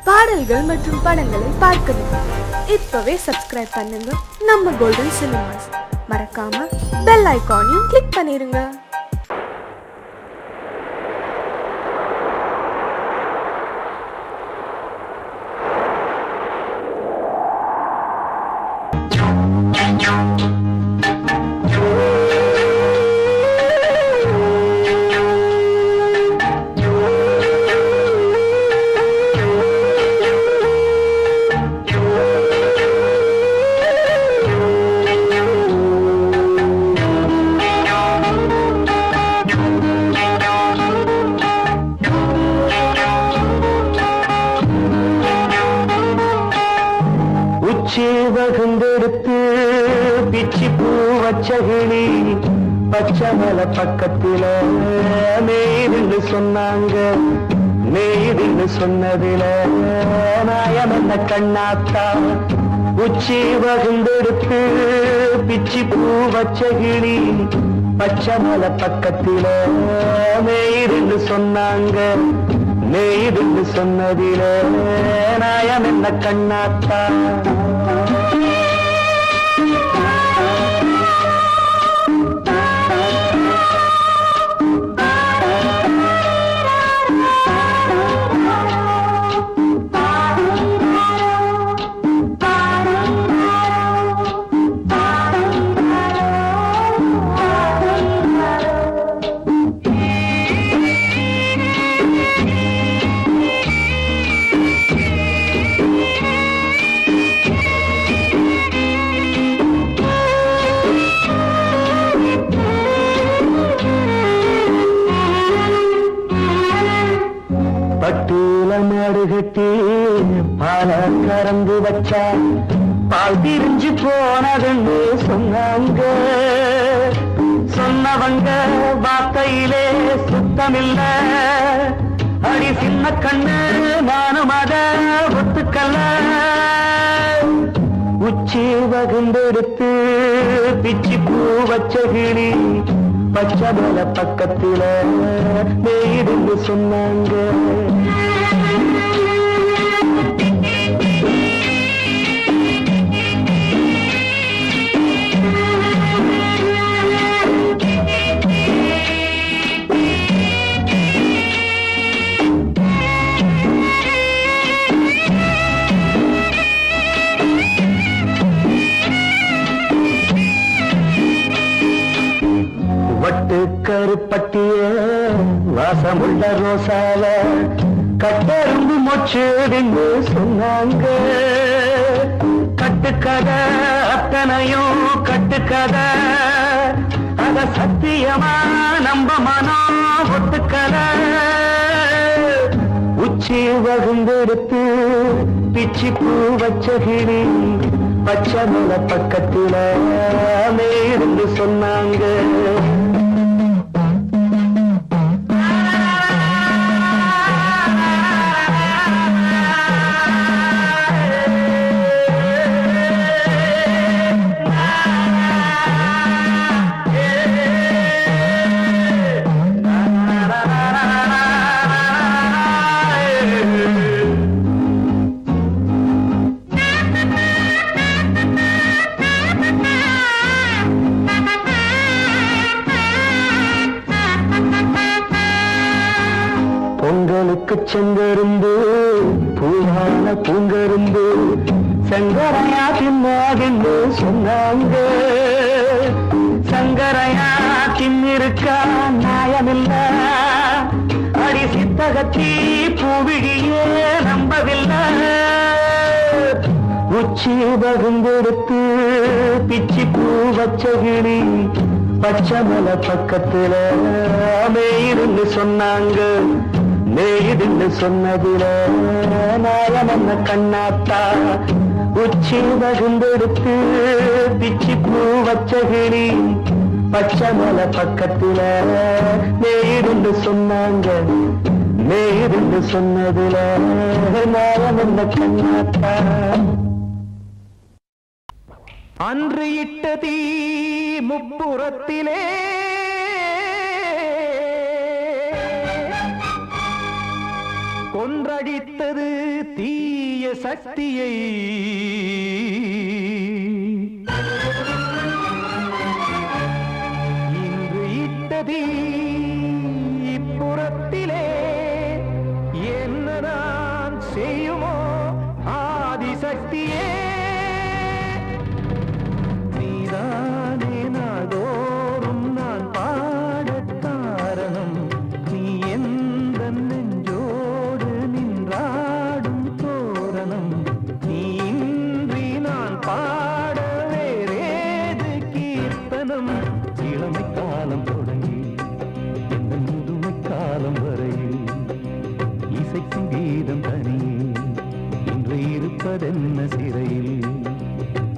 பாடல்கள் மற்றும் படங்களை பார்க்கணுமா? இப்பவே சப்ஸ்கிரைப் பண்ணுங்க நம்ம கோல்டன் சினிமாஸ். மறக்காம பெல் ஐகானையும் கிளிக் பண்ணிருங்க. வகுந்தெடுத்து பிச்சி பூ வச்சகிளி பச்சமல பக்கத்தில மேய்துன்னு சொன்னாங்க. மேய்துன்னு சொன்னதில நாயம் என்ன கண்ணாத்தா. உச்சி வகுந்தெடுத்து பிச்சி பூ வச்சகிளி பச்சமல பக்கத்தில மேய்துன்னு சொன்னாங்க. மேய்துன்னு சொன்னதில நாயம் என்ன கண்ணாத்தா. கட்டி பால கறந்து வச்சா பால் பிரிஞ்சு போனதுன்னு சொன்னாங்க. சொன்னவங்க வார்த்தையிலே சுத்தமில்ல. அடி சின்ன கண்ணு நானும் அத ஒத்துக்கல்ல. உச்சி வகுந்தெடுத்து பிச்சி பூ வச்ச கிளி பச்சமல பக்கத்தில மேய்துன்னு சொன்னாங்க. வட்டு கருப்பட்டிய வாசமுள்ள ரோசால கட்டெரும்பு மொச்சுடுன்னு சொன்னாங்க. கட்டுக்கதை அத்தனையும் கட்டுக்கதை, அத சத்தியமா நம்ப மனம் ஒத்துக்கதை. உச்சி வகுந்தெடுத்து பிச்சி பூ வச்ச கிளி பச்சமல பக்கத்தில மேய்துன்னு சொன்னாங்க. பொங்கலுக்கு செங்கரும்பு பூவான பூங்கரும்பு சங்கரையா தின்னாகின்னு சொன்னாங்க. சங்கரையா தின்னிருக்கா நியாயமில்ல. அடி சித்தகத்தி பூவிழியே நம்பவில்லை. உச்சி வகுந்தெடுத்து பிச்சி பூ வச்ச கிளி பச்சமல பக்கத்தில மேய்துன்னு சொன்னாங்க. மேய்துன்னு சொன்னதில நாயம் என்ன கண்ணாத்தா. உச்சி வகுந்தெடுத்து பிச்சி பூ வச்ச கிளி பச்சமல பக்கத்தில மேய்துன்னு சொன்னாங்க. மேய்துன்னு சொன்னதில நாயம் என்ன கண்ணாத்தா. அன்று இட்ட தீ முப்புறத்திலே கொன்றடித்தது தீய சக்தியை. இன்று இட்டதீ இப்புறத்திலே என்னதான் செய்யுமோ ஆதிசக்தியே. நீதானே நாள்தோறும் நான் பாடக் காரணம். நீ எந்த நெஞ்சோடு நின்றாடும் தோரணம். நீ இன்றி நான் பாட வேறேது கீர்த்தனம். இளமை காலம் தொடங்கி எந்த முதுமை காலம் வரையில் இசைக்கும் கீதம் தனியே இன்று இருப்பதென்ன சிறையில்.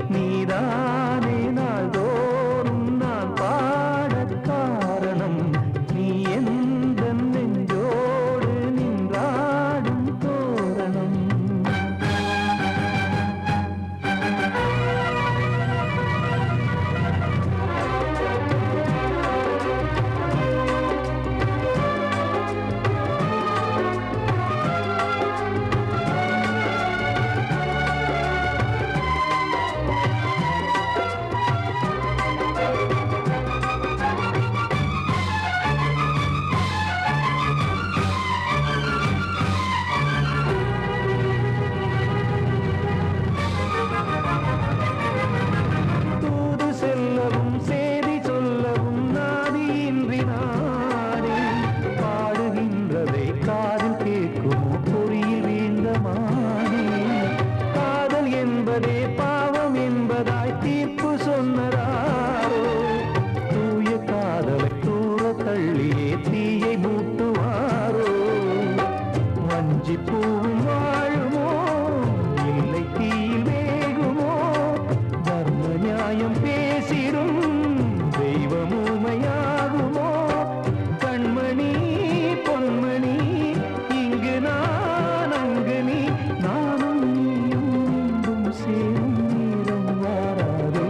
நீதானே நாள்தோறும் நான் பாடக் காரணம். நீ எந்த நெஞ்சோடு நின்றாடும் தோரணம். தூது செல்லவும் சேதி சொல்லவும் நாதியின்றி நானே பாடுகின்றதை காதில் கேட்குமோ பொறியில் வீழ்ந்த மானே. காதல் என்பதே பாவம் என்பதாய் தீர்ப்பு சொன்னதாரோ. தூய காதலை தூர தள்ளியே தீயை மூட்டுவாரோ. வஞ்சி பூவும் வாழுமோ இல்லை தீயில் வேகுமோ. தர்ம நியாயம் பேசிடும் தெய்வம் ஊமையாகுமோ. கண்மணி பொன்மணி இங்கு நான் அங்கு நீ நானும் நீயும் மீண்டும் சேரும் நேரம் வாராதோ.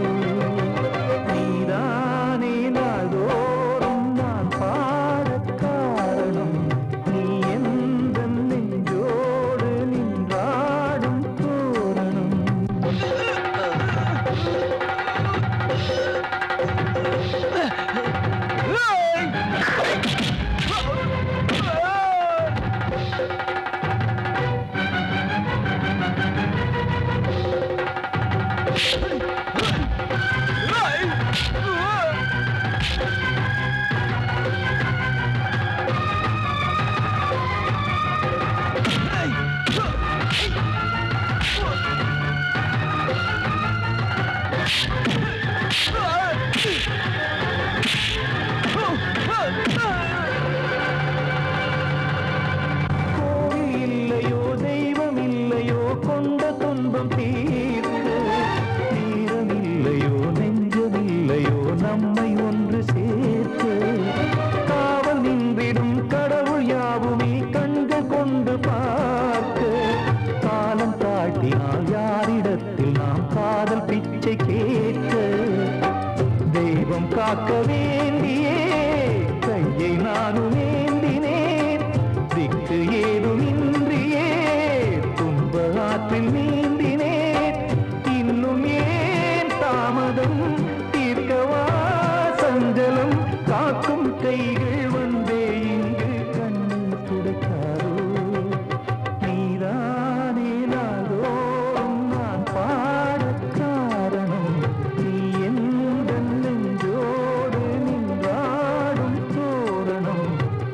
நீதானே நாள்தோறும் நான் பாடக் காரணம். நீ எந்த நெஞ்சோடு நின்றாடும் தோரணம். கோவில் இல்லையோ தெய்வம் இல்லையோ கொண்ட துன்பம் தீர்க்க. தீரம் இல்லையோ நெஞ்சம் இல்லையோ நம்மை ஒன்று சேர்க்க. காவல் நின்றிடும் கடவுள் யாவுமே கண்கள் கொண்டு பார்க்க. காலம் தாட்டினால் யாரிடத்தில் நாம் காதல் பிச்சை கேட்க. தெய்வம் காக்க வேண்டியே கையை நானும் ஏந்தினேன். திக்கு ஏதுமின்றியே துன்ப ஆற்றில் நீந்தினேன். இன்னும் ஏன் தாமதம் தீர்க்கவா சஞ்சலம். காக்கும் கைகள் வந்தே இங்கு கண்ணீர் துடைக்காரோ. நீதானே நாள்தோறும் நான் பாடக் காரணம். நீ எந்த நெஞ்சோடு நின்றாடும் தோரணம்.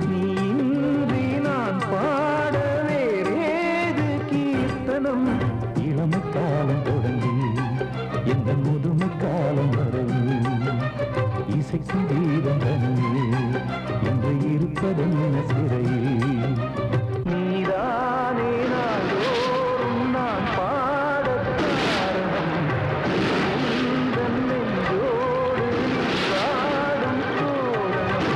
நீ இன்றி நான் பாட வேறேது கீர்த்தனம். இளமை காலம் தொடங்கி எந்த முதுமை காலம் வரையில் இசைக்கும் கீதம் தனியே என்று இருப்பதென்ன சிறையில். நீதானே நாள்தோறும் நான் பாடக் காரணம். எந்த நெஞ்சோடு நின்றாடும் தோரணம்.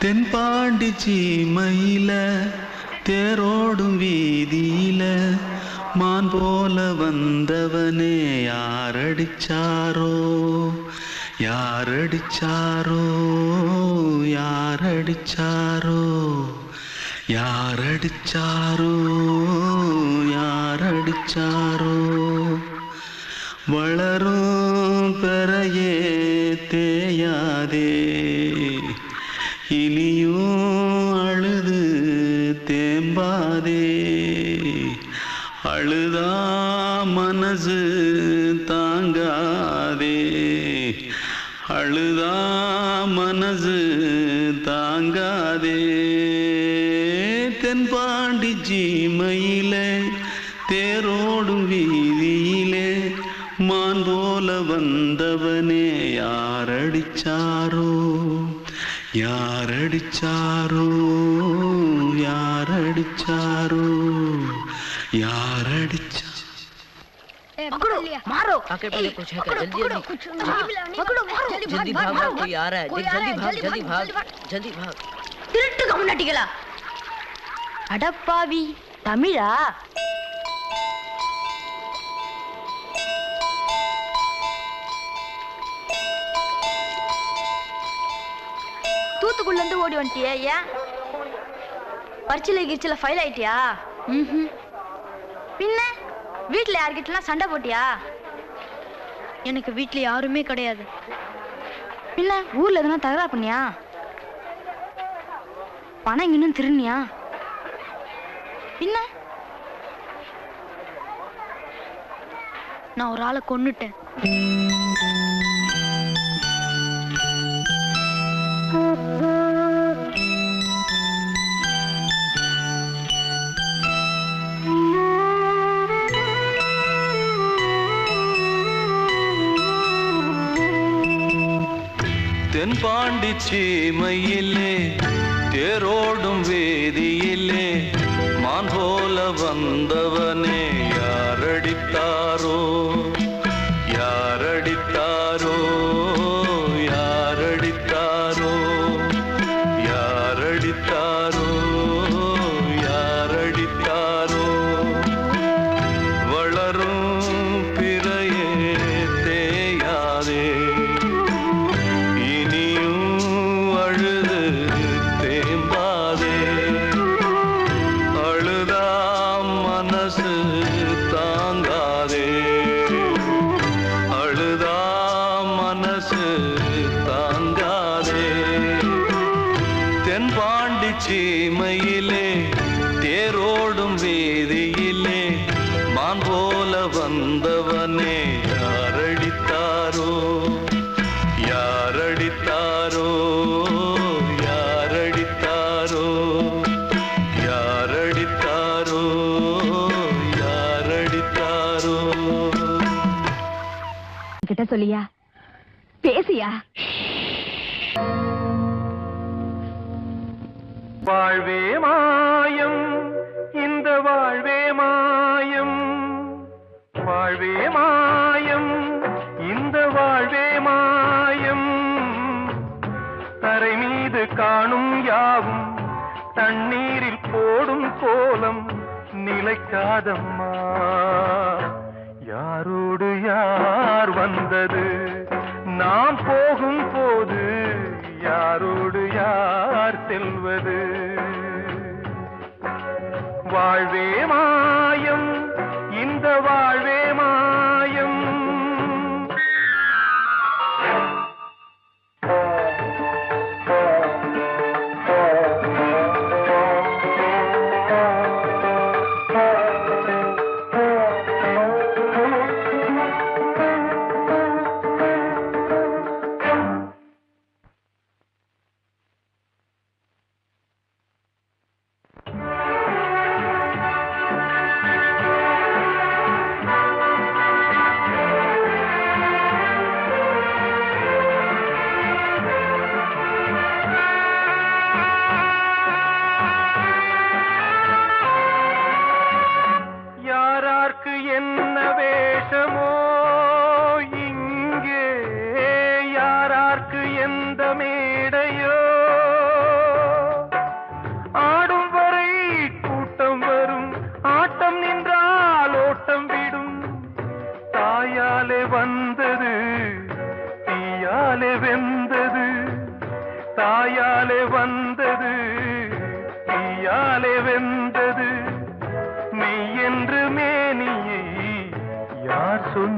தென்பாண்டி சீமையில தேரோடும் வீதியில மான் போல வந்தவனே யாரடிச்சாரோ யாரடிச்சாரோ யாரடிச்சாரோ யாரடிச்சாரோ யாரடிச்சாரோ வளரும் பெறையே தேயாதே இனியும் அழுது தேம்பாதே அழுதா மனசு தாங்காதே அழுதா மனசு தாங்காதே தென்பாண்டி சீமையிலே தேரோடும் வீதியிலே மான் போல வந்தவனே யாரடிச்சாரோ யாரடிச்சாரோ யாரடிச்சாரோ யாரடிச்சா पकड़ो मारो आके पहले कुछ है क्या जल्दी जल्दी पकड़ो मारो जल्दी भाग भाग कोई आ रहा है देख जल्दी भाग जल्दी भाग திருட்டு கம்முனட்டிகளா அடப்பாவி தமிழா தூத்துக்குள்ள இருந்து ஓடி வந்துட்டியா ஏன் பரிச்சையில கிரிச்சில ஃபைல் ஆயிட்டியா பின்ன வீட்டுல யார்கிட்டலாம் சண்டை போட்டியா எனக்கு வீட்டுல யாருமே கிடையாது பின்ன ஊர்ல எதுனா தகராறு பண்ணியா பணம் இன்னும் திருநியா பின்ன நான் ஒரு ஆளை கொன்னுட்டேன் தென்பாண்டி சீமையிலே தேரோடும் வேதியிலே மான் போல வந்தவனே யாரடித்தாரோ யாரடித்தாரோ யாரடித்தாரோ யாரடித்தாரோ யாரடித்தாரோ வளரும் பிறையே தேயாதே தென்பாண்டி சீமையிலே தேரோடும் வேதியிலே மான் போல வந்தவனே யாரடித்தாரோ யாரடித்தாரோ யாரடித்தாரோ யாரடித்தாரோ யாரடித்தாரோ கிட்ட சொல்லியா பேசியா வாழ்வே மாயம் இந்த வாழ்வே மாயம் வாழ்வே மாயம் இந்த வாழ்வே மாயம் தரை மீது காணும் யாவும் தண்ணீரில் போடும் கோலம் நிலைக்காதம்மா யாரோடு யார் வந்தது நாம் போகும் போது யாரோடு யார் செல்வது வாழ்வே மாயம் இந்த வாழ்வே மாயம்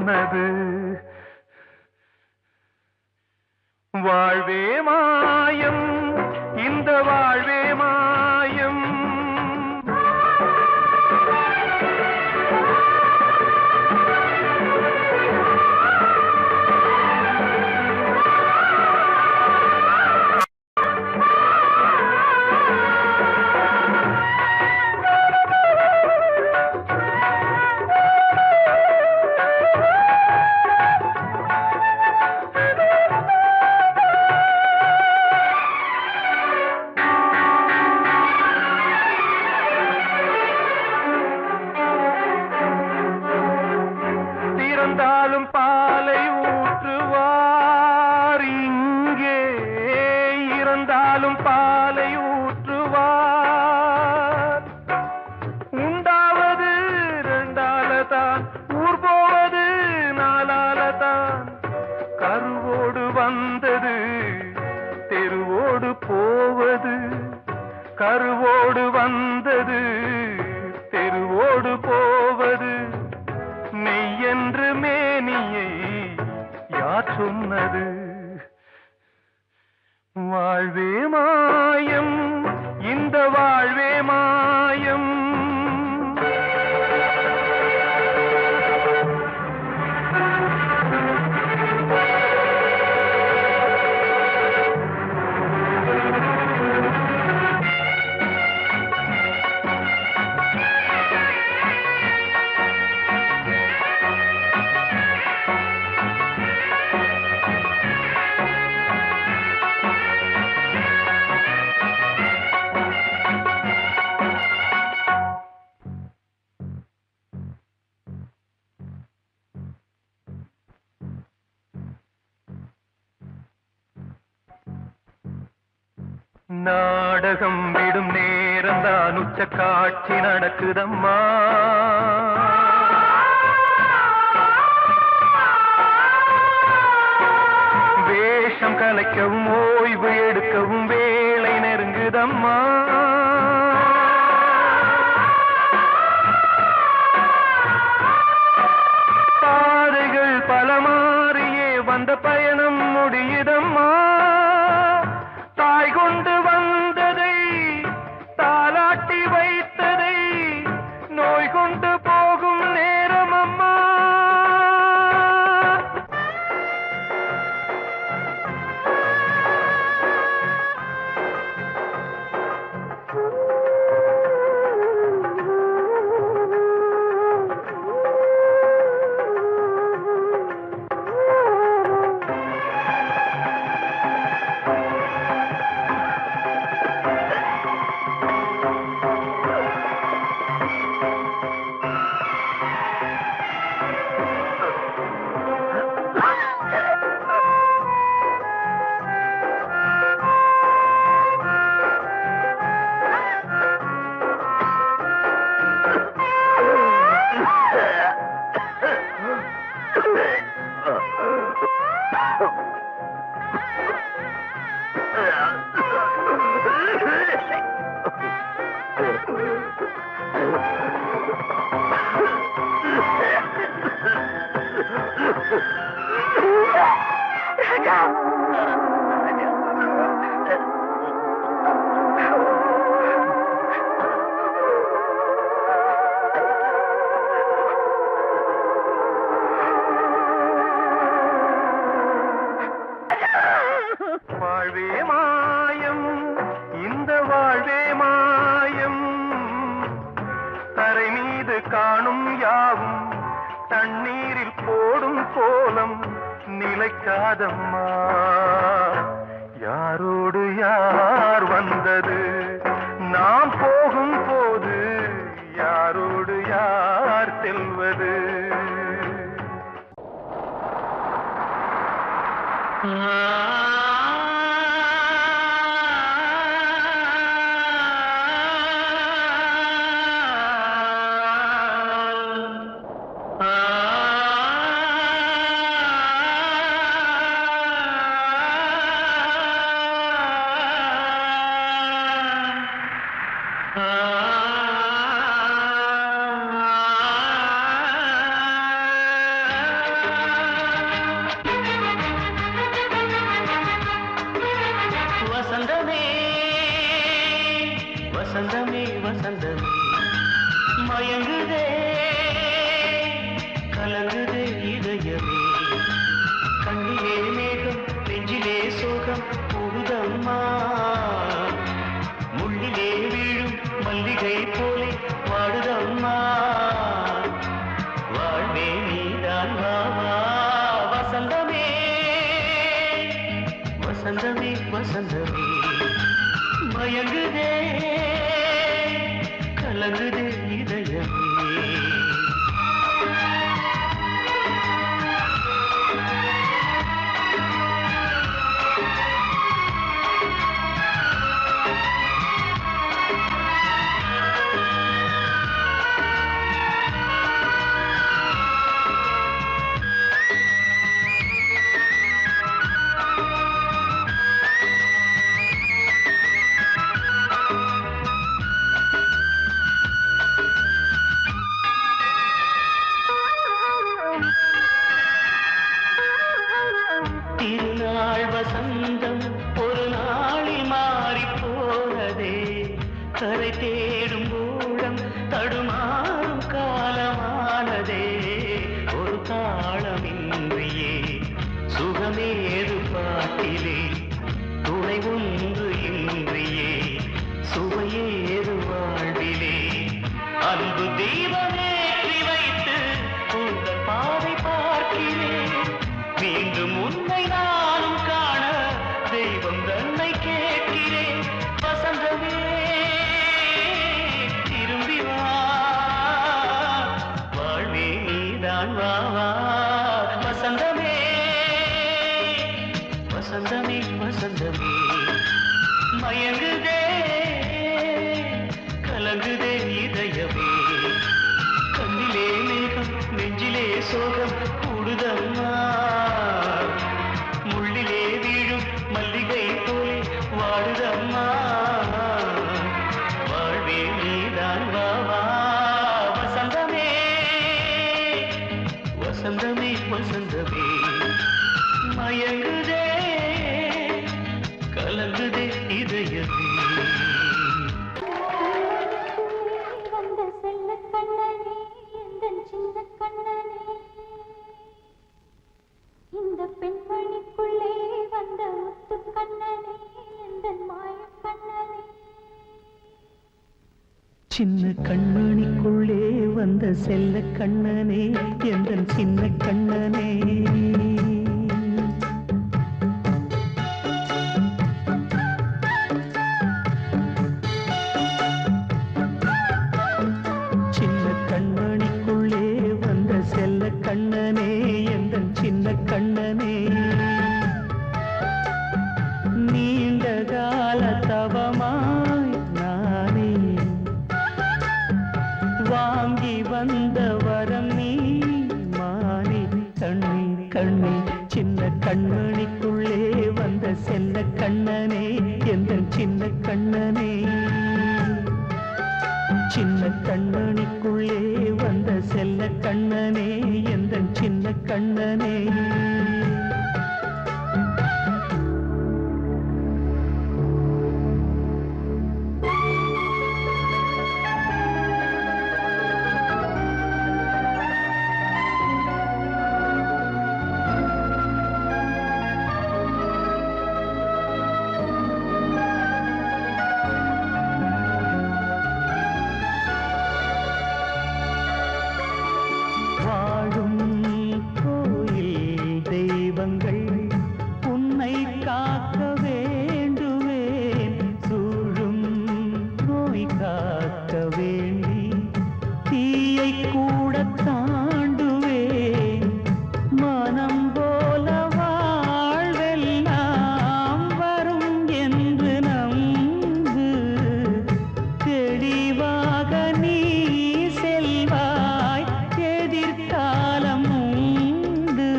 சொன்னது. வாழ்வே மாயம், இந்த வாழ்வே மாயம். திறந்தாலும் பாலை ஊற்றுவார், இங்கே இறந்தாலும் பாலை ஊற்றுவார். உண்டாவது ரெண்டாலதான், ஊர் போவது நாலாலதான். கருவோடு வந்தது தெருவோடு போவது, கருவோடு வந்தது தெருவோடு போவது. மெய்யென்று மேனியை யார் சொன்னது? வாழ்வே மாயம், இந்த வாழ்வே மாயம். நாடகம் விடும் நேரம்தான் உச்ச காட்சி நடக்குதம்மா. வேஷம் கலைக்கவும் ஓய்வு எடுக்கவும் வேளை நெருங்குதம்மா. பாதைகள் பல மாறியே வந்த பயணம் முடியுதம்மா. தாய் கொண்டு வந்ததை தாலாட்டி வைத்ததை நோய் கொண்டு போகும் நேரம் அம்மா. வாழ்வே மாயம், இந்த வாழ்வே மாயம். தரை மீது காணும் யாவும் தண்ணீரில் போடும் கோலம் நிலைக்காதம்மா. யாரோடு யார் வந்தது நாம் போகும் போது, யாரோடு யார் செல்வது? வசந்தமே வசந்தமே மயங்குதே கலங்குதே இதயமே கண்ணிலே மேகம் நெஞ்சிலே சோகம் கூடுதம்மா முள்ளிலே வீழும் மல்லிகை போலே வாடுதம்மா வாழ்வே நீதான் வாவா வசந்தமே வசந்தமே வசந்தமே மயங்குதே கலங்குதே இதயமே திருநாள் வசந்தம் ஒரு நாளில் மாறி போனதே கரை தேடும் ஊழம் தடுமாறும் காலமானதே ஒரு தாளமின்றியே சுகமேது பாட்டிலே துணை ஒன்று இன்றியே சுவையேது வாழ்விலே அன்பு தீபமேற்றி வைத்து உங்கள் பாதை பார்க்கிறேன் மீண்டும் உன்னை நானும் காண தெய்வம் தன்னை கேட்கிறேன் வசந்தமே திரும்பி வா வாழ்வே நீதான் வா வசந்தமே வசந்தமே வசந்தமே மயங்குதே கலங்குதே இதயமே கண்ணிலே மேகம் நெஞ்சிலே சோகம் கூடுதம்மா முள்ளிலே வீழும் மல்லிகை போலே வாடுதம்மா வாழ்வே நீதான் வா வசந்தமே வசந்தமே வசந்தமே மயங்குதே கலங்குதே இதயமே வந்த செல்ல கண்ணனே எந்தன் சின்ன கண்ணனே இந்த பெண்மணிக்குள்ளே வந்த முத்து கண்ணனே எந்தன் மாய கண்ணனே சின்ன கண்மணிக்குள்ளே வந்த செல்ல கண்ணனே எந்தன் சின்ன கண்ணனே சின்ன கண்மணிக்குள்ளே வந்த செல்ல கண்ணனே எந்தன் சின்ன கண்ணனே நீண்ட கால தவமாய் நானே வாங்கி வந்த வரம் நீ மானே கண்ணே கண்ணே சின்ன கண்மணிக்குள்ளே வந்த செல்ல கண்ணனே எந்தன் சின்ன கண்ணனே சின்ன கண்மணிக்குள்ளே வந்த செல்ல கண்ணனே எந்தன் சின்ன கண்ணனே வாழும் கோயில் தெய்வங்கள் உன்னை காக்க வேண்டுவேன் சூழும் நோய் காக்க வேண்டி தீயை கூட தாண்டுவேன் மனம் போல வாழ்வெல்லாம் வரும் என்று நம்பு தெளிவாக நீ செல்வாய் எதிர்காலம் உண்டு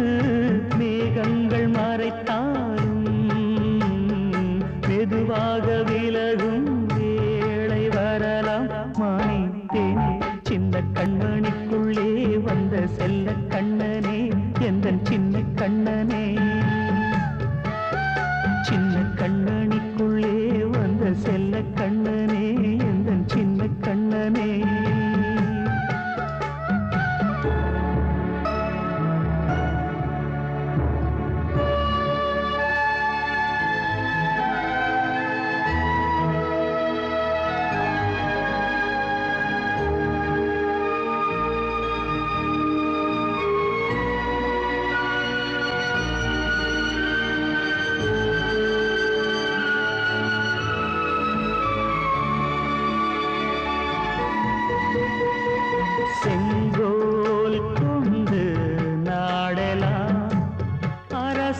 மேகங்கள் மறைத்தாலும்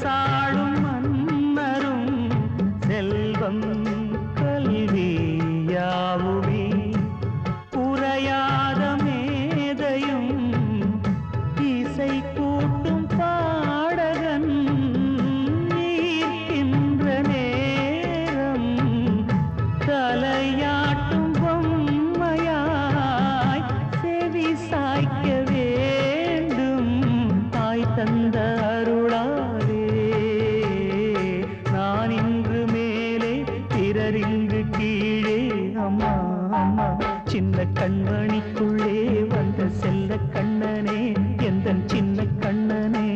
அரசாளும் மன்னரும் செல்வம் கல்வி யாவுமே குறையாத மேதையும் இசை கூட்டும் பாடகன் ஈர்க்கின்ற நேரம் தலையாட்டும் பொம்மையாய் செவி சாய்க்க வேண்டும் தாய் தந்த அருளாலே நான் இன்று மேலே பிறரிங்கு கீழே அம்மா அம்மா சின்ன கண்மணிக்குள்ளே வந்த செல்ல கண்ணனே எந்தன் சின்ன கண்ணனே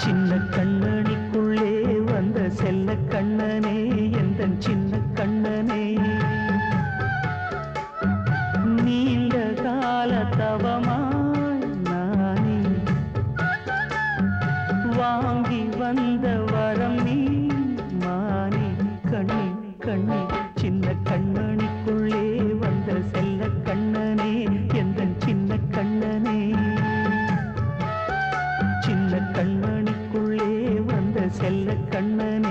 சின்ன கண்ணனிக்குள்ளே வந்த செல்ல கண்ணனே எந்தன் சின்ன கண்ணனே நீண்ட கால தவமாய் நானே வாங்கி வந்த வரம் நீ மானே கண்ணே கண்ணே சின்ன கண்ணனிக்குள்ளே வந்த செல்ல கண்ணனே எந்தன் சின்ன கண்ணனே சின்ன கண்மணிக்குள்ளே வந்த செல்ல கண்ணனே